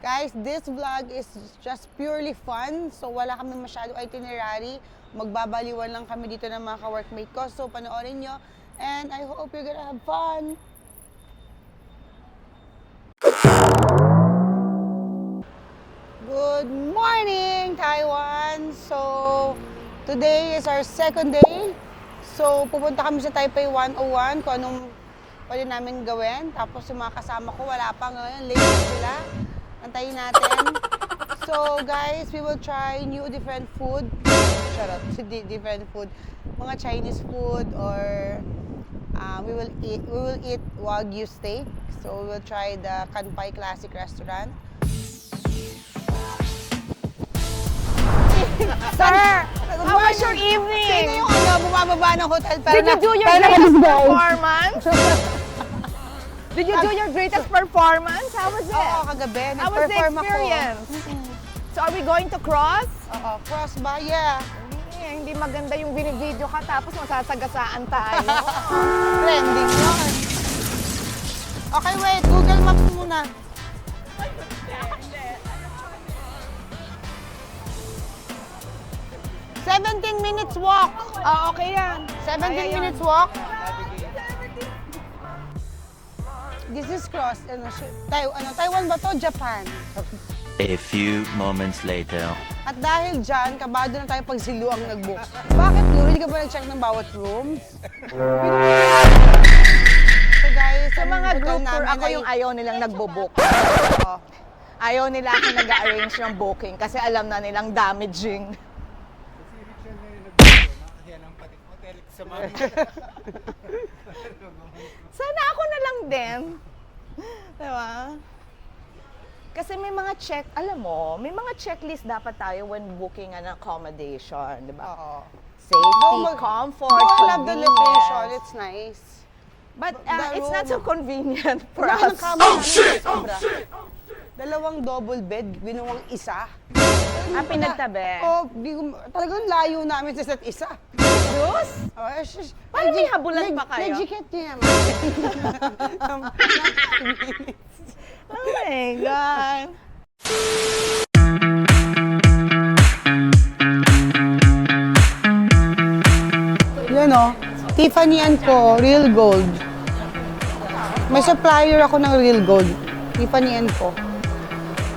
Guys, this vlog is just purely fun. So wala kami masyado itinerary. Magbabaliwan lang kami dito ng mga ka-workmate ko. So panoorin nyo. And I hope you're gonna have fun. Good morning, Taiwan! So, today is our second day. So, pupunta kami sa Taipei 101 kung anong pwede namin gawin. Tapos, yung mga kasama ko, wala pa ngayon. Late na sila. Antayin natin. So, guys, we will try new different food. Charot, different food. Mga Chinese food or we will eat Wagyu steak. So, we will try the Kanpai Classic Restaurant. Sir, how was your evening? Sino yung bumababa ng hotel? Did you do your greatest performance? Did you do your greatest performance? How was it? Oo, kagabi. How was the Nag-perform experience? ako. So are we going to cross? Oo, cross ba? Yeah. Hindi maganda yung binibideo ka tapos masasagasaan tayo. Trending yun. Okay, wait. Google Maps muna. 17 minutes walk. Okay yan. 17 minutes walk. This is cross. Taiwan ba to? Japan. A few moments later. At dahil dyan, kabado na tayo pag si Lu ang nag-book. Bakit, Lu? Hindi ka ba nag-check ng bawat rooms? So guys, Sa mga hotel group tour, namin ako ay- yung ayaw nilang nagbo-book. Oo. Ayaw nila ako nag-arrange ng booking kasi alam na nilang damaging. Sana ako na lang din. Diba? Kasi may mga alam mo, may mga checklist dapat tayo when booking an accommodation, di ba? Oo. Safety, comfort, Though I love the location, convenience. it's nice. But the it's not so room- convenient for Wala us. ng kama namin, sobra. Dalawang double bed, ginawang isa. Pinagtabi. Oh, talagang layo namin sa isa't isa. Diyos? Oh, Paano may habulan pa kayo? Legit niya naman. Oh my God. Yan o, Tiffany & Co. Real Gold. May supplier ako ng Real Gold. Tiffany & Co.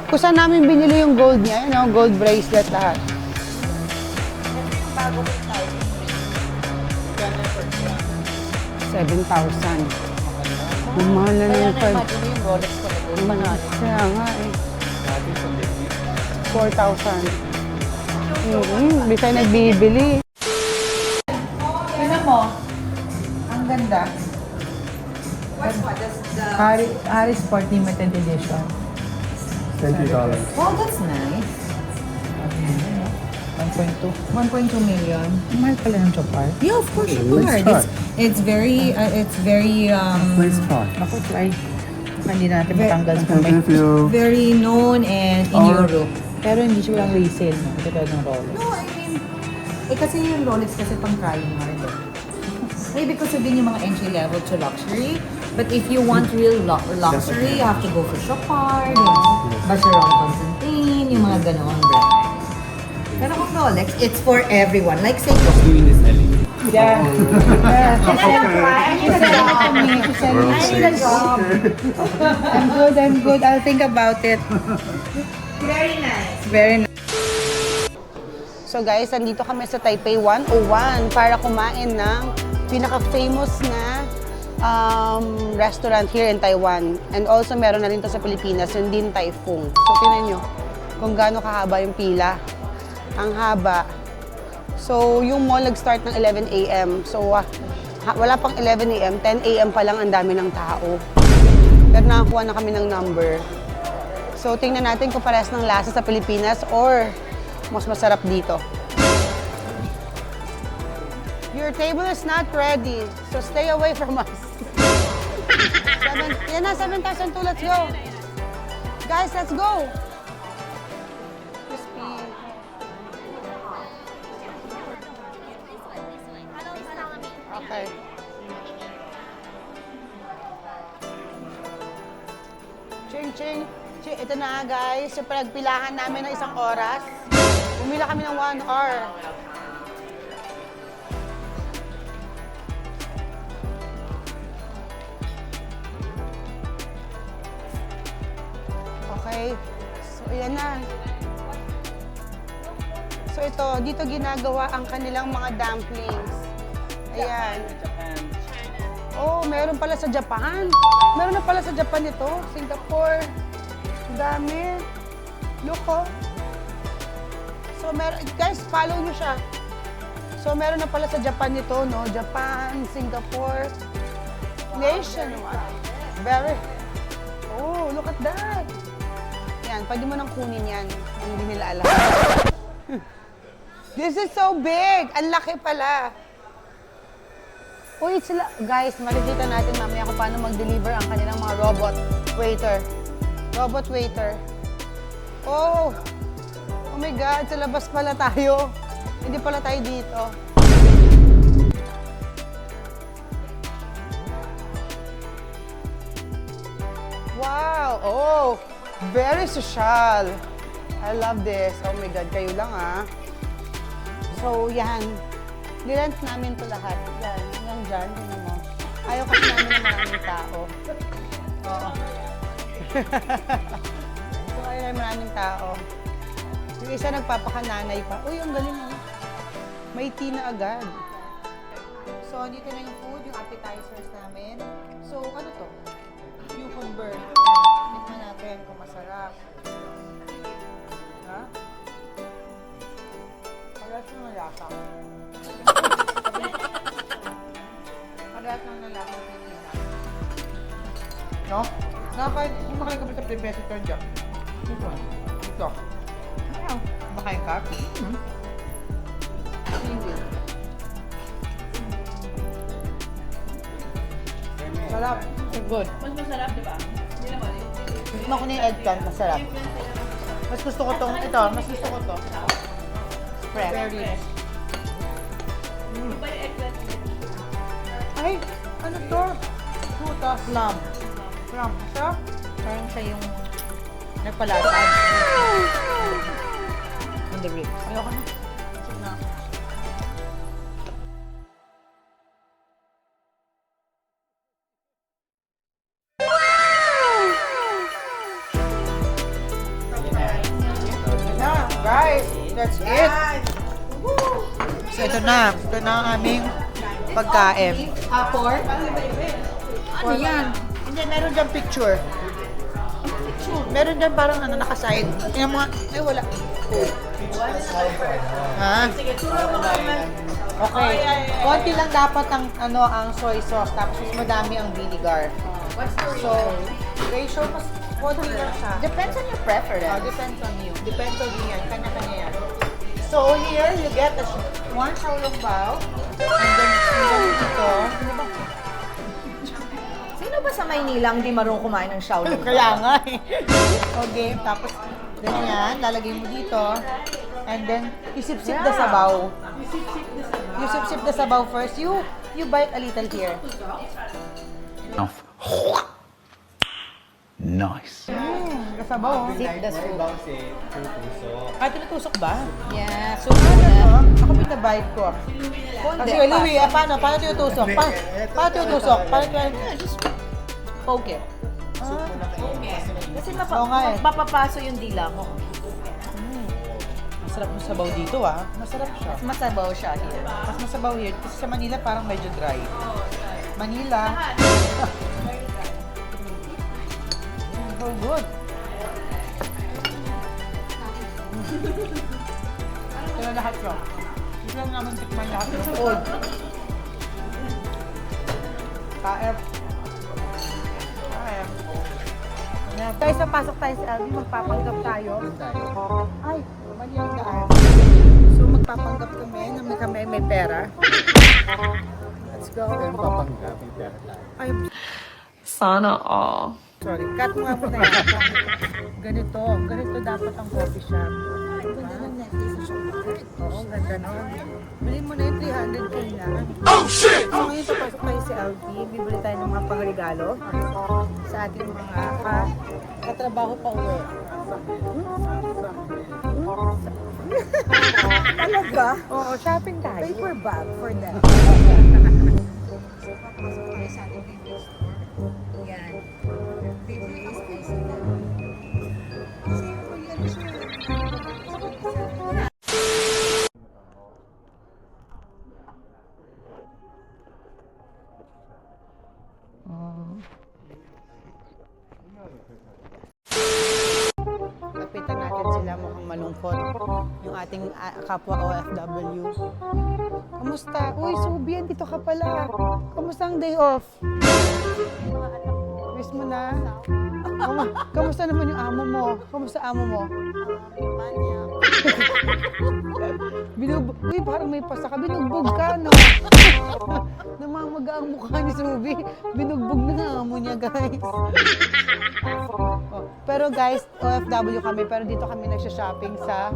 Kung saan namin binili yung gold niya, yun o, gold bracelet lahat. 7,000. Ang mahal na ng card. yung Rolex ko na Kaya nga eh. 4,000. Di tayo nagbibili. Tingnan mo. Ang ganda. Harry Sport Limited Edition. $20. Wow, that's nice. 1.2. 1.2 million. Mahal pala ng Chopard. Yeah, of course, Let's Shepard. start. It's very, Please start. Ako, try. Hindi natin Ve- matanggal sa And kamay. if you very known and in Or- Europe. Pero hindi siya lang resale, no? Katulad ng Rolex. No, I mean, kasi yung Rolex kasi pang trying hard. Maybe kasi din yung mga entry level to luxury. But if you want real luxury, you have to go for Chopard, Vacheron Constantin, yung mga ganon brand. Pero kung Rolex, it's for everyone. Like say, Yeah. I need a job. I'm good. I'll think about it. Very nice. Very nice. So guys, nandito kami sa Taipei 101 para kumain ng pinaka-famous na restaurant here in Taiwan. And also meron na rin to sa Pilipinas, yung Din Tai Fung. So tingnan nyo kung gaano kahaba yung pila. Ang haba. So yung mall nag-start ng 11 a.m. So wala pang 11 a.m., 10 a.m. pa lang ang dami ng tao. Pero nakakuha na kami ng number. So tingnan natin kung parehas ng lasa sa Pilipinas or mas masarap dito. Your table is not ready, so stay away from us. Yan na, 7,002. Let's go. Guys, let's go. Crispy. Okay. Ching, ching. Ito na guys, so pinagpilahan namin ng 1 oras. Umila kami ng 1 hour. Okay, so ayan na. So ito, dito ginagawa ang kanilang mga dumplings. Ayan. Oh, meron pala sa Japan. Meron na pala sa Japan ito. Singapore. Ang dami. Look, oh. So, guys, follow nyo siya. So, meron na pala sa Japan ito, no? Japan, Singapore. Nationwide. Very. Oh, look at that. Yan, pwede mo nang kunin yan. Hindi nila alam. This is so big. Ang laki pala. Uy, sila, guys, makikita natin mamaya kung paano mag-deliver ang kanilang mga robot waiter. Robot waiter. Oh! Oh my God, sa labas pala tayo. Hindi pala tayo dito. Wow! Oh! Very social. I love this. Oh my God, kayo lang ah. So, yan. Nirent namin to lahat. Yan. Yan dyan. Tingnan mo. Ayaw kasi namin ng maraming tao. Oo. So, ayaw namin maraming tao. Yung isa nagpapakananay pa. Uy, ang galing ah. May tea na agad. So, dito na yung food, yung appetizers namin. So, ano to? Cucumber. Tikman natin kung masarap. Ha? Parehas ng lasa. Parehas ng lasa ng Pilipinas. No? Nakakain, kumakain kami sa prepetitor dyan. Ito. Ito. Ayaw. Kumakain ka? Hindi. Sarap. Good. Mas masarap, di ba? Hindi naman. Gusto ko na yung eggplant, masarap. Mas gusto ko tong, ito, mas gusto ko to. Fresh. Berries. Ay, ano to? Putas. Plum. Plum. Masarap? Parang siya yung Nagpalatag. on the ribs. Ayoko na. Sige na. Na, guys, that's it. So ito na ang aming pagkain. Pork? Ano yan? Hindi, meron dyan picture. Meron dyan parang ano, nakaside. Yung mga, ay wala. Ha? Okay. Konti lang dapat ang ano ang soy sauce tapos mas madami ang vinegar. So, ratio mas konti lang siya. Depends on your preference. Depends on you. Depends on you yan. Kanya-kanya yan. So, here you get one xiaolong bao. And then dito. Sino ba sa Maynila hindi marunong kumain ng Shaolin? Kaya nga eh. Okay, tapos ganyan, lalagay mo dito. And then, isip-sip the sabaw. You sip-sip the sabaw first. You bite a little here. Nice. The sabaw. Sip the soup. Ah, tinutusok ba? Yeah, So, ano to? Ako pinabite ko. Kasi Hindi, Louie, paano tinutusok? Paano tinutusok? just poke it. Kasi Oo nga eh. mapapaso yung dila mo. Masarap yung sabaw dito ah. Masarap siya. Mas masabaw siya here. Mas masabaw here. Kasi sa Manila parang medyo dry. Manila. So good. Ito na lahat siya. Ito lang naman tikman lahat ng food. KF. Guys, napasok tayo sa LV, magpapanggap tayo. Ay, mali ang daan. So, magpapanggap kami may pera. Let's go. Ay, Sana all. sorry. Cut mo nga po na yan. Ganito dapat ang coffee shop. Ang ganda ng necklace sa shop. Oo, ganito. ganon. Bilhin mo na yung 300k na. Oh, shit! So, ngayon papasok tayo si LT. Bibili tayo ng mga pangregalo sa ating mga katrabaho pa uwi. Talaga? Oo, shopping tayo. Paper bag for them. So, papasok tayo sa ating favorite store. Yan. Favorite is ICL. Kasi yan siya. Lapitan natin sila, mukhang malungkot. Yung ating kapwa OFW. Kamusta? Uy, Subian, dito ka pala. Kamusta ang day off? Miss mo na? Kamusta naman yung amo mo? Kamusta amo mo? Uy, parang may pasa ka. Binugbog ka, no? Namamaga ang mukha ni Subi. Binugbog na ang amo niya, guys. Pero guys, OFW kami, pero dito kami nagsha-shopping sa...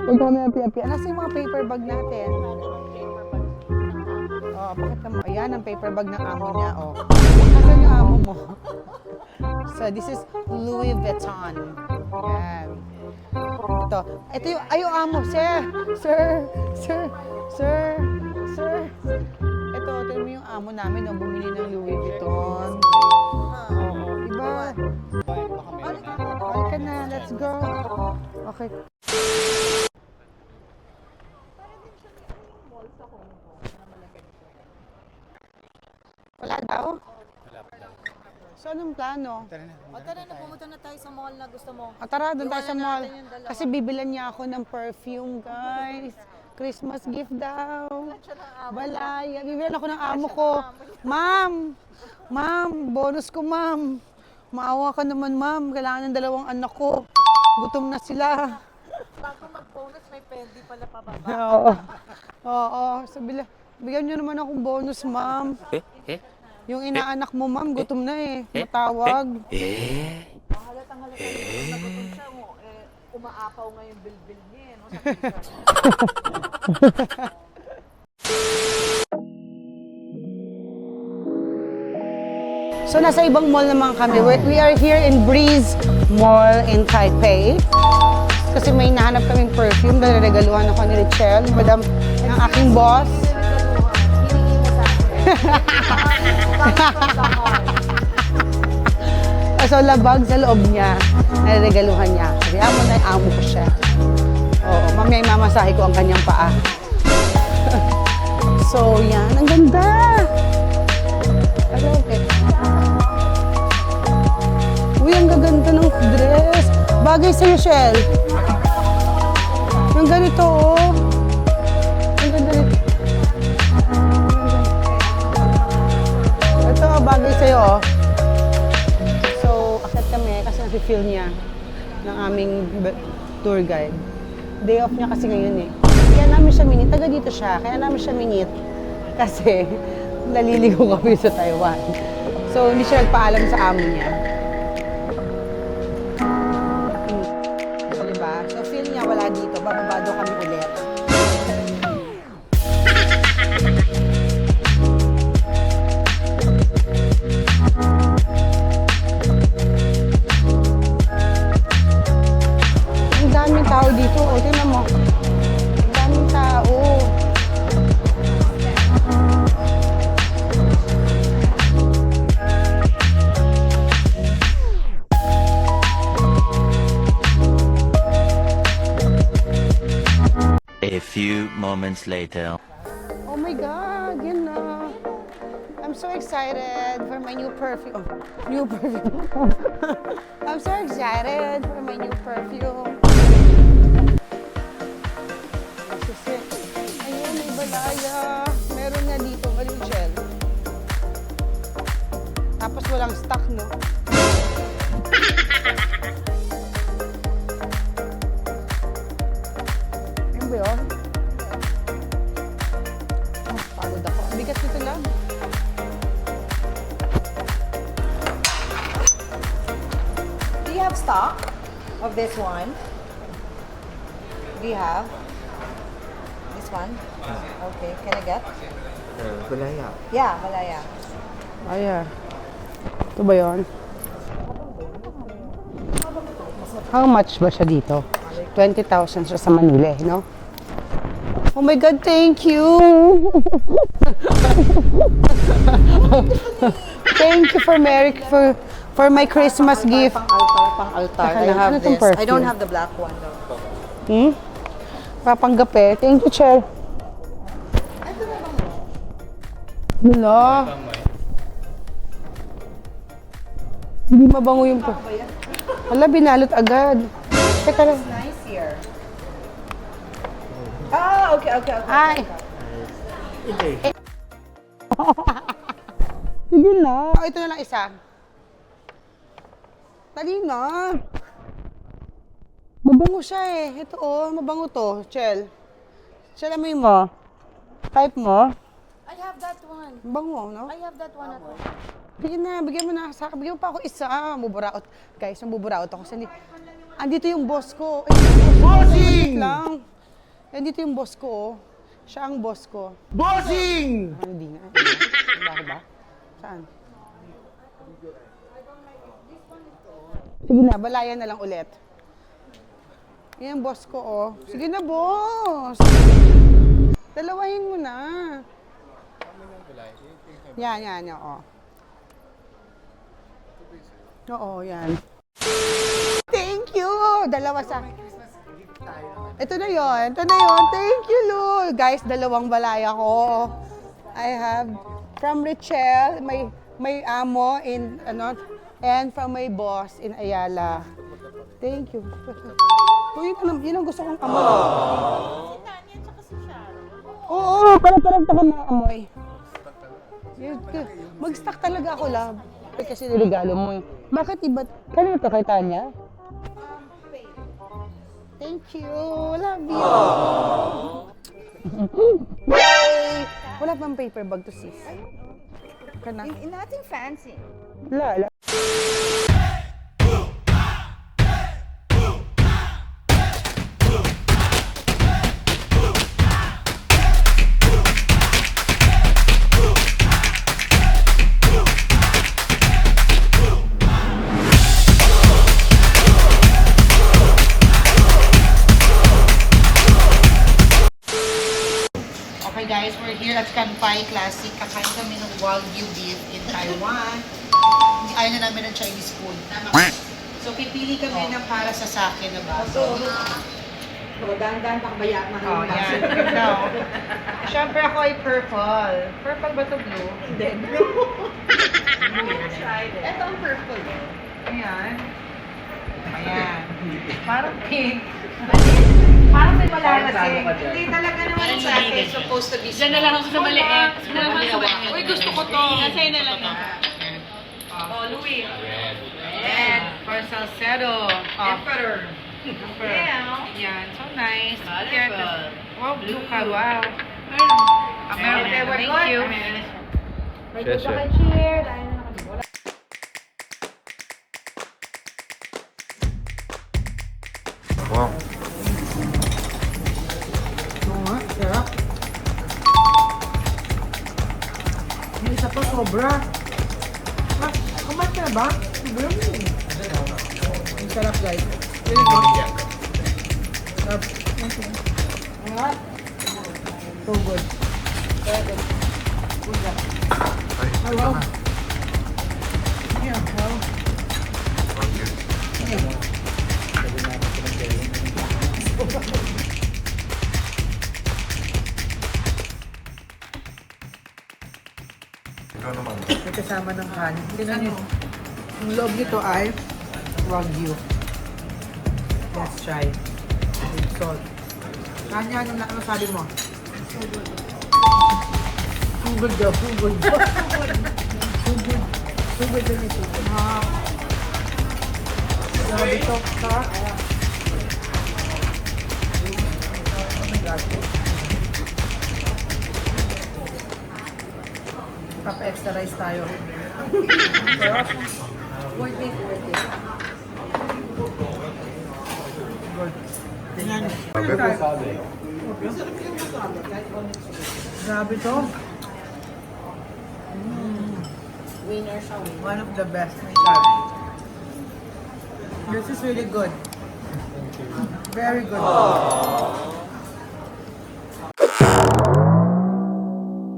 Huwag kami api-api. Nasa yung mga paper bag natin? Oh, pakita mo. Ayan, ang paper bag ng amo niya. Oh. Nasaan yung amo mo? So, this is Louis Vuitton. Ayan. Ito yung amo. Sir! Ito mo yung amo namin, no, bumili ng Louis Vuitton. Diba? Balik ka na, let's go. Okay. Wala daw? So, anong plano? O tara na, pumunta na tayo sa mall na gusto mo. Tara, doon tayo sa Iwanan mall. natin yung dalawa. Kasi bibilan niya ako ng perfume, guys. Christmas gift daw. Balaya. Bibilan ako ng amo ko. Ma'am, bonus ko, ma'am. Maawa ka naman, ma'am. Kailangan ng dalawang anak ko. Gutom na sila. Bago mag-bonus, may pendi pala pababa. Oo. Sabi lang, bigyan niyo naman akong bonus, ma'am. Yung inaanak mo, ma'am, gutom na eh. Matawag. Halatang nagutom siya mo. Umaapaw nga yung bilbil niya. No? So, nasa ibang mall naman kami. We are here in Breeze Mall in Taipei. Kasi may nahanap kaming perfume. Nare-regaluhan ako ni Richelle, madam, ng aking boss. So, labag sa loob niya. Nare-regaluhan niya. Sabi, amo na, amo ko siya. Oo, mamaya imamasahe ko ang kanyang paa. So, yan. Ang ganda! Okay. Uy, ang gaganda ng dress. Bagay sa'yo, Shell. Yung ganito, oh. Ang ganda nito. Ito, bagay sa'yo, oh. So, akit kami kasi nafe-feel niya ng aming tour guide. Day off niya kasi ngayon, eh. Kaya namin siya minit. Taga dito siya. Kaya namin siya minit. Kasi, naliligo kami sa Taiwan. So, hindi siya nagpaalam sa amo niya. So, diba? So, feel niya wala dito. Bababa daw kami ulit. Ang daming tao dito. O, tingnan mo. Ang daming tao. A few moments later. Oh my God, yun na. I'm so excited for my new perfume. New perfume. I'm so excited for my new perfume. Kasi, ayun, may balaya. Meron nga dito, maling gel. Tapos walang stock, no? Ayun ba yun? Oh, pagod ako. Ang bigat nito lang. Do you have stock of this one? Do you have? This one? Okay, can I get? Balaya. Yeah, Malaya. Ayan. Ito ba yun? How much ba siya dito? 20,000 siya sa Manila, no? Oh my God, thank you! Thank you for my Christmas gift. Pang altar. Saka I lang, have ano tong this. I don't perfume? have the black one though. Papanggape. Thank you, Chel. Wala. Hindi mabango yung Wala, binalot agad. Teka lang. Nice here. Ah, okay. Ay. Sige na. Oh, ito na lang isa. Dali na. Mabango siya eh. Ito oh, mabango to. Chel. Chel, amoy mo. Type mo. I have that one. Bango, no? I have that one at home. Bigyan na, bigyan mo na. Bigyan mo pa ako isa. Buburaot. Guys, buburaot ako. Andito yung boss ko. Bossing! lang. Andito yung boss ko. Oh. Siya ang boss ko. Bossing! Hindi nga. Wala ko ba? Saan? Sige na, balayan na lang ulit. Yan, boss ko, oh. Sige na, boss! Dalawahin mo na. Yan, oo. Oo, yan. Thank you! Dalawa sa... Ito na yon. Thank you, Lord. Guys, dalawang balaya ko. I have from Richelle, my amo in, and from my boss in Ayala. Thank you. Yun ang gusto kong amoy. Oo, parang ka na amoy. Mag-stack talaga ako, love. Kasi niregalo mo eh. Bakit iba? Kanina to kay Tanya? Thank you. Love you. Yay! Wala pang paper bag to sis. Kana? Nothing fancy. Wala. Okay guys, we're here at Kanpai Classic. Kakain kami ng Wagyu beef in Taiwan. Ayaw na namin ng Chinese food. So pipili kami ng para sa akin na baso. Dandan pakbaya man. Oh, yan. Ganda oh. Siyempre ako ay purple. Purple ba to blue? Hindi, blue. Ito ang purple. Ayan. Ayan. Parang pink. Parang may malalasing. Hindi talaga naman sa akin. Supposed to be Diyan na lang ako sa maliit. Diyan na lang ako sa maliit. Uy, gusto ko to. Nasa'yo na lang ako. Oh, Louis. Red. For Salcedo. Emperor. Yeah. Yan. So nice. Wow, blue ka. Wow. Meron. Thank you. Cheers. Wow. Oo nga, sarap. Yung isa pa sobra. Kumat ka na ba? Sobra mo eh. Ang sarap guys. Yun ito. Sarap. Alright. So good. Hello. Yeah, hello. Ikaw naman. May kasama ng kanin. Tingnan niyo. Yung loob nito ay Wagyu. Let's try. With salt. Kanya, ano sabi mo? Sugod daw, sugod. Sugod din ito. Sabi ito, sarap. Oh my God. Papa-extra rice tayo. Worth it. Good. Tingnan. Grabe to. One of the best. This is really good. Very good.